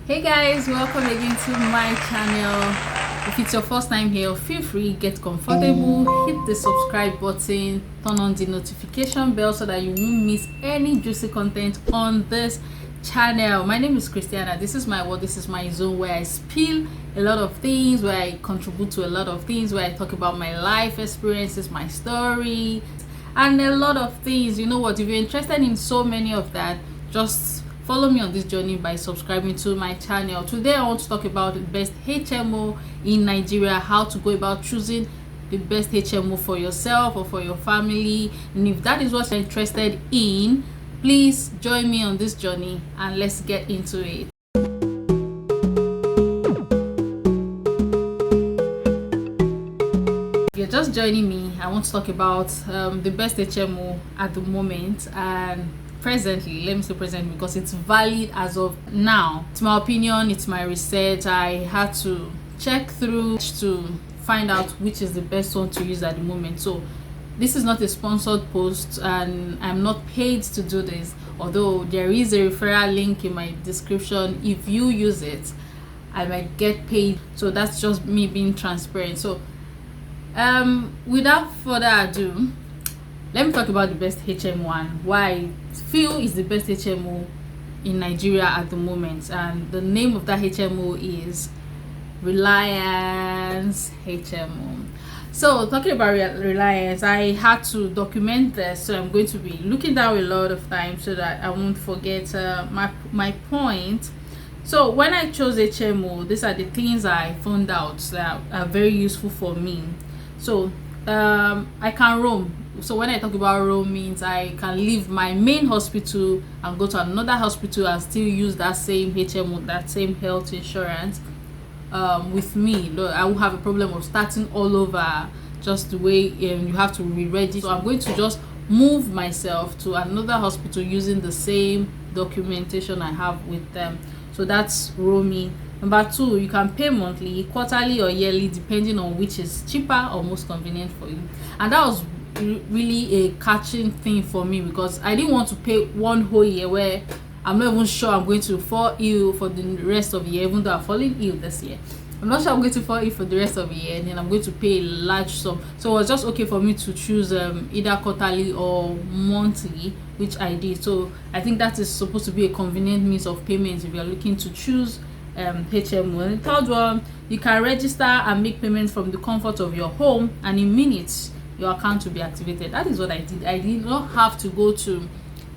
Hey guys, welcome again to my channel. If it's your first time here, feel free, get comfortable, hit the subscribe button, turn on the notification bell so that you won't miss any juicy content on this channel. My name is Christiana. This is my world, this is my zone where I spill a lot of things, where I contribute to a lot of things, where I talk about my life experiences, my story, and a lot of things. You know what, if you're interested in so many of that, just follow me on this journey by subscribing to my channel. Today I want to talk about the best HMO in Nigeria, how to go about choosing the best HMO for yourself or for your family. And if that is what you're interested in, please join me on this journey and let's get into it. If you're just joining me, I want to talk about the best HMO at the moment and presently. Let me say present because it's valid as of now. It's my opinion, it's my research. I had to check through to find out which is the best one to use at the moment. So this is not a sponsored post and I'm not paid to do this, although there is a referral link in my description. If you use it, I might get paid. So that's just me being transparent. So without further ado, let me talk about the best HMO and why I feel is the best HMO in Nigeria at the moment. And the name of that HMO is RelianceHmo. So talking about Reliance, I had to document this, so I'm going to be looking down a lot of times so that I won't forget my point. So when I chose HMO, these are the things I found out that are very useful for me. So I can roam. So when I talk about roam, means I can leave my main hospital and go to another hospital and still use that same HMO, that same health insurance with me. I will have a problem of starting all over, just the way you have to re-register. So I'm going to just move myself to another hospital using the same documentation I have with them. So that's roaming. Number two, you can pay monthly, quarterly or yearly depending on which is cheaper or most convenient for you. And that was really a catching thing for me because I didn't want to pay one whole year where I'm not even sure I'm going to fall ill for the rest of the year, even though I'm falling ill this year. I'm not sure I'm going to fall ill for the rest of the year, and then I'm going to pay a large sum. So it was just okay for me to choose either quarterly or monthly, which I did. So I think that is supposed to be a convenient means of payment if you're looking to choose HMO. And the third one, you can register and make payments from the comfort of your home, and in minutes your account will be activated. That is what I did. I did not have to go to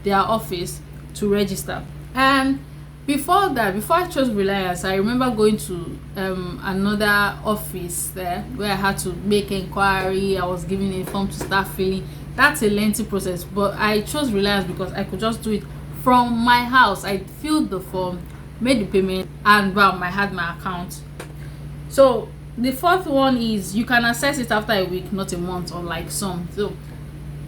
their office to register. And before I chose Reliance, I remember going to another office there where I had to make inquiry. I was given a form to start filling. That's a lengthy process, but I chose Reliance because I could just do it from my house. I filled the form, made the payment, and bam, I had my account. So the fourth one is you can access it after a week, not a month, unlike some. So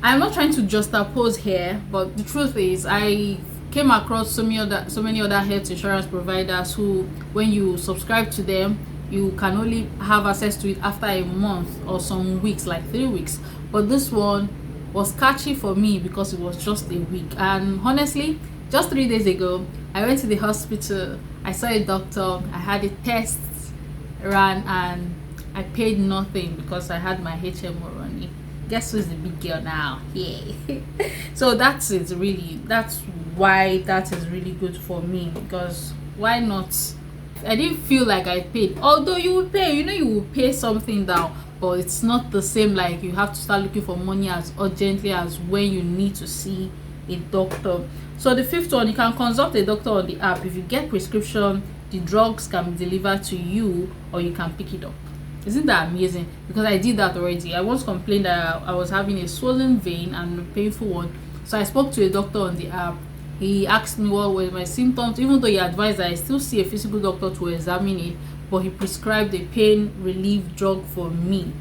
I'm not trying to juxtapose here, but the truth is I came across so many other health insurance providers who, when you subscribe to them, you can only have access to it after a month or some weeks, like 3 weeks. But this one was catchy for me because it was just a week. And honestly, just 3 days ago, I went to the hospital, I saw a doctor, I had a test ran, and I paid nothing because I had my HMO running. Guess who's the big girl now? Yeah. So that's it, really. That's why that is really good for me, because why not? I didn't feel like I paid, although you will pay, you will pay something down, but it's not the same. Like you have to start looking for money as urgently as when you need to see a doctor. So the fifth one, you can consult a doctor on the app. If you get prescription, the drugs can be delivered to you or you can pick it up. Isn't that amazing? Because I did that already. I once complained that I was having a swollen vein and a painful one, so I spoke to a doctor on the app. He asked me what were my symptoms, even though he advised that I still see a physical doctor to examine it, but he prescribed a pain relief drug for me,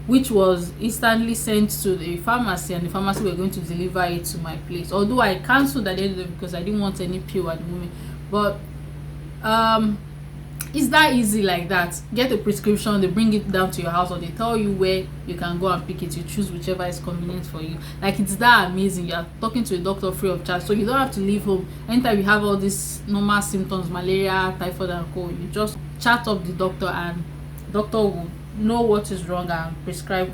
which was instantly sent to the pharmacy, and the pharmacy were going to deliver it to my place. Although I cancelled at the end of it because I didn't want any pill at the moment. But It's that easy like that. Get a prescription, they bring it down to your house, or they tell you where you can go and pick it. You choose whichever is convenient for you. Like, it's that amazing. You are talking to a doctor free of charge, so you don't have to leave home. Anytime you have all these normal symptoms, malaria, typhoid and cold, you just chat up the doctor, and doctor will know what is wrong and prescribe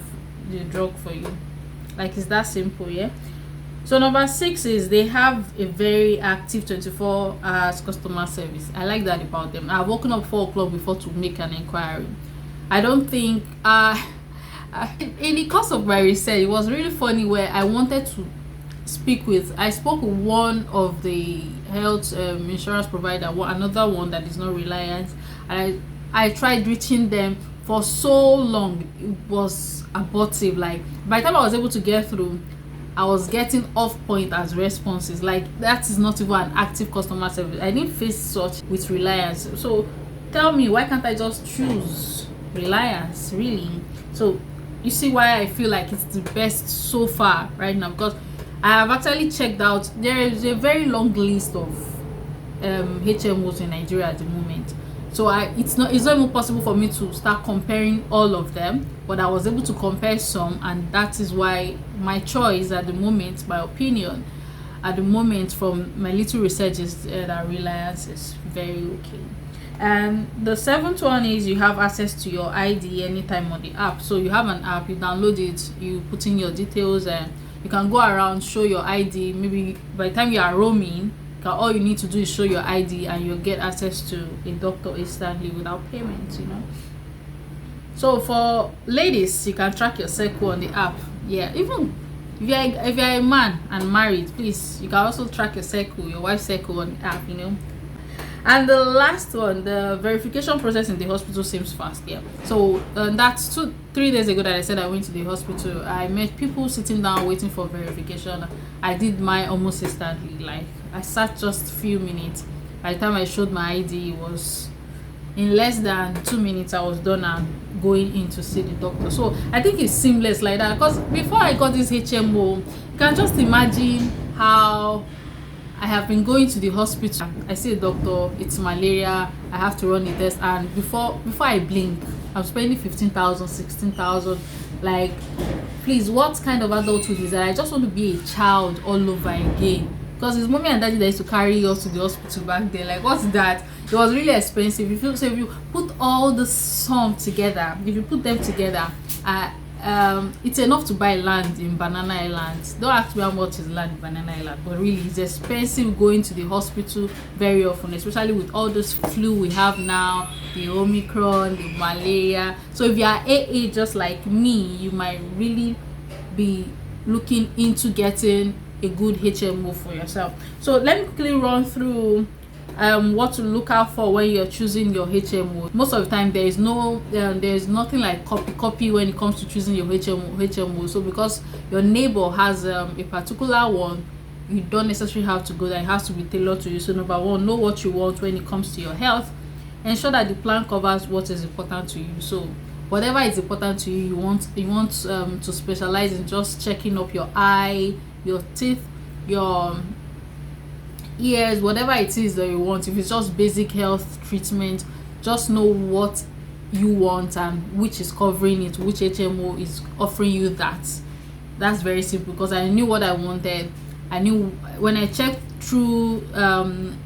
the drug for you. Like, it's that simple. Yeah. So number 6 is they have a very active 24 hours customer service. I like that about them. I've woken up 4 o'clock before to make an inquiry. I don't think in the course of my research, it was really funny where I wanted to I spoke with one of the health insurance provider, another one that is not Reliance, and I tried reaching them for so long. It was abortive. Like, by the time I was able to get through, I was getting off point as responses. Like, that is not even an active customer service. I didn't face such with Reliance. So tell me, why can't I just choose Reliance, really? So you see why I feel like it's the best so far right now, because I have actually checked out, there is a very long list of HMOs in Nigeria at the moment. So it's not even possible for me to start comparing all of them, but I was able to compare some, and that is why my choice at the moment, my opinion at the moment from my little research, is that Reliance is very okay. And the 7th one is you have access to your ID anytime on the app. So you have an app, you download it, you put in your details, and you can go around, show your ID. Maybe by the time you are roaming, all you need to do is show your ID, and you'll get access to a doctor instantly without payment, So for ladies, you can track your cycle on the app. Yeah, even if you're a man and married, please, you can also track your cycle, your wife's cycle on the app, And the last one, the verification process in the hospital seems fast. Yeah. So that's 3 days ago that I said I went to the hospital. I met people sitting down waiting for verification. I did mine almost instantly. Like, I sat just a few minutes. By the time I showed my ID, it was in less than 2 minutes. I was done and going in to see the doctor. So I think it's seamless like that. Because before I got this HMO, you can just imagine how I have been going to the hospital. I see a doctor, it's malaria, I have to run a test, and before I blink, I'm spending 15,000, 16,000. Like, please, what kind of adulthood is that? I just want to be a child all over again. Because it's mommy and daddy that used to carry us to the hospital back then. Like, what's that? It was really expensive. If you put all the sum together, if you put them together, it's enough to buy land in Banana Island. Don't ask me how much is land in Banana Island, but really it's expensive going to the hospital very often, especially with all this flu we have now, the Omicron, the malaria. So if you are AA just like me, you might really be looking into getting a good HMO for yourself. So let me quickly run through what to look out for when you're choosing your HMO. Most of the time there is nothing like copy when it comes to choosing your HMO. So because your neighbor has a particular one, you don't necessarily have to go there. It has to be tailored to you. So number 1, know what you want when it comes to your health. Ensure that the plan covers what is important to you. So whatever is important to you, you want to specialize in just checking up your eye, your teeth, your ears, whatever it is that you want. If it's just basic health treatment, just know what you want and which is covering it, which HMO is offering you that. That's very simple, because I knew what I wanted. I knew when I checked through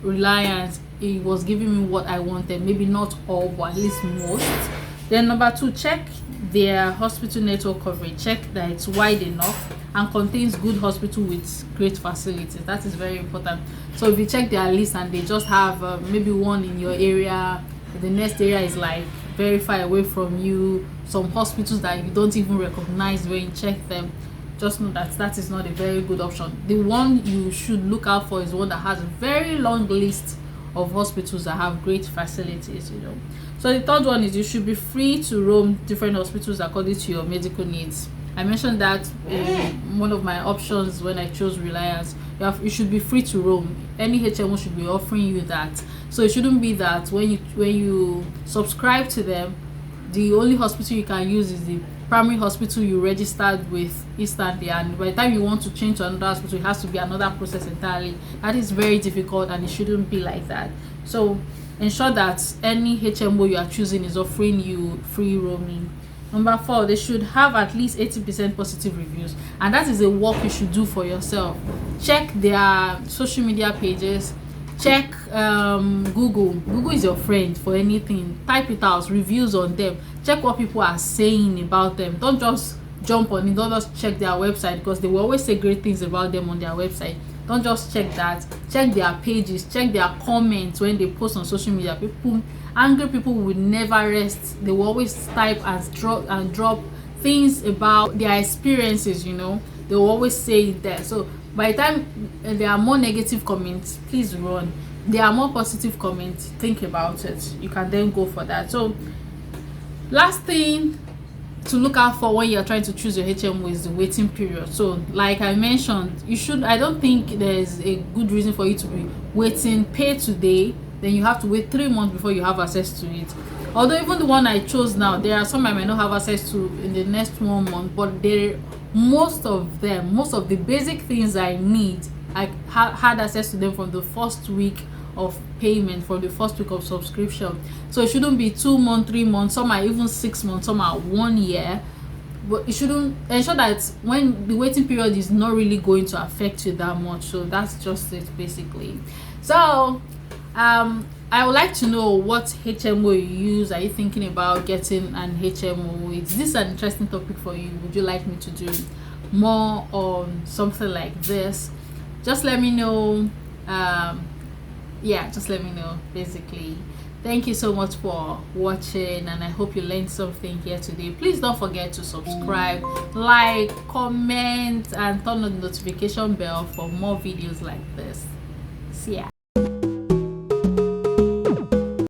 Reliance, it was giving me what I wanted. Maybe not all, but at least most. Then number 2, check their hospital network coverage. Check that it's wide enough and contains good hospital with great facilities. That is very important. So if you check their list and they just have maybe one in your area, the next area is like very far away from you, some hospitals that you don't even recognize when you check them, just know that that is not a very good option. The one you should look out for is one that has a very long list of hospitals that have great facilities. So the third one is you should be free to roam different hospitals according to your medical needs. I mentioned that in one of my options when I chose Reliance. You should be free to roam. Any HMO should be offering you that. So it shouldn't be that when you subscribe to them, the only hospital you can use is the primary hospital you registered with instantly, and by the time you want to change to another hospital, it has to be another process entirely. That is very difficult, and it shouldn't be like that. So ensure that any HMO you are choosing is offering you free roaming. Number 4, they should have at least 80% positive reviews, and that is a work you should do for yourself. Check their social media pages, check Google is your friend for anything. Type it out, reviews on them, check what people are saying about them. Don't just jump on it, don't just check their website, because they will always say great things about them on their website. Don't just check that, check their pages, check their comments when they post on social media. Angry people will never rest. They will always type and drop things about their experiences, they will always say it there. So by the time there are more negative comments, please run. There are more positive comments, think about it, you can then go for that. So last thing to look out for when you're trying to choose your HMO is the waiting period. So like I mentioned, I don't think there's a good reason for you to be waiting pay today, then you have to wait 3 months before you have access to it. Although even the one I chose now, there are some I may not have access to in the next 1 month, but most of the basic things I need, I had access to them from the first week of payment, from the first week of subscription. So it shouldn't be 2 months, 3 months, some are even 6 months, some are 1 year. But it shouldn't, ensure that when the waiting period is not really going to affect you that much. So that's just it basically. So I would like to know what HMO you use. Are you thinking about getting an HMO? Is this an interesting topic for you? Would you like me to do more on something like this? Just let me know. Just let me know basically. Thank you so much for watching, and I hope you learned something here today. Please don't forget to subscribe, like, comment, and turn on the notification bell for more videos like this. See ya.